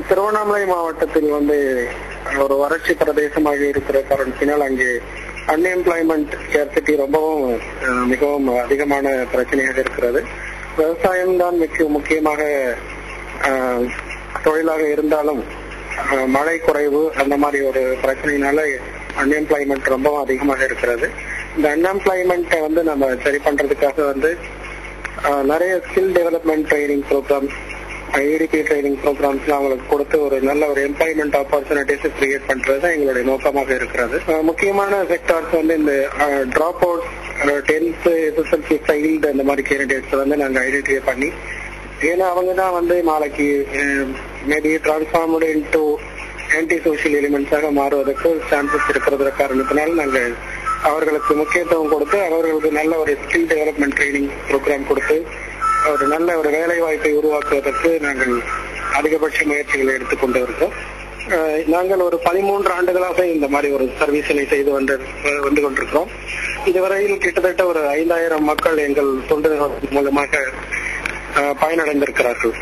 திருவண்ணாமலை மாவட்டத்தில் ஒரு வறட்சி பிரதேசமாக இருக்கிற காரணத்தினால் அங்கே அன்எம்ப்ளாய்மெண்ட் ஸ்கேர்சிட்டி மிகவும் அதிகமான பிரச்சனையாக இருக்கிறது. விவசாயம்தான் முக்கியமாக தொழிலாக இருந்தாலும் மழை குறைவு அந்த மாதிரி ஒரு பிரச்சனையினால அன்எம்ப்ளாய்மெண்ட் ரொம்பவும் அதிகமாக இருக்கிறது. இந்த அன்எம்ப்ளாய்மெண்ட்டை நம்ம சரி பண்றதுக்காக நிறைய skill development training programs, IDP training programs அவங்களுக்கு கொடுத்து ஒரு நல்ல ஒரு எம்ப்ளாய்மெண்ட் ஆப்பர்ச்சுனிட்டிஸ் கிரியேட் பண்றது எங்களுடைய நோக்கமாக இருக்கிறது. முக்கியமான செக்டார்ஸ் இந்த drop out 10th SSLC failed அந்த மாதிரி கேண்டிடேட்ஸ் நாங்க ஐடென்டிஃபை பண்ணி, ஏன்னா அவங்க தான் நாளைக்கு maybe transformed into anti social எலிமெண்ட்ஸாக மாறுவதற்கு சான்சஸ் இருக்கிறது காரணத்தினால நாங்கள் அவர்களுக்கு முக்கியத்துவம் கொடுத்து அவர்களுக்கு நல்ல ஒரு ஸ்கில் டெவலப்மெண்ட் ட்ரைனிங் ப்ரோக்ராம் கொடுத்து ஒரு நல்ல ஒரு வேலை வாய்ப்பை உருவாக்குவதற்கு நாங்கள் அதிகபட்ச முயற்சிகளை எடுத்துக்கொண்டு இருக்கோம். நாங்கள் ஒரு 13 ஆண்டுகளாக இந்த மாதிரி ஒரு சர்வீஸினை செய்து வந்து கொண்டிருக்கிறோம். இதுவரையில் கிட்டத்தட்ட ஒரு 5000 மக்கள் எங்கள் தொண்டு மூலமாக பயனடைந்திருக்கிறார்கள்.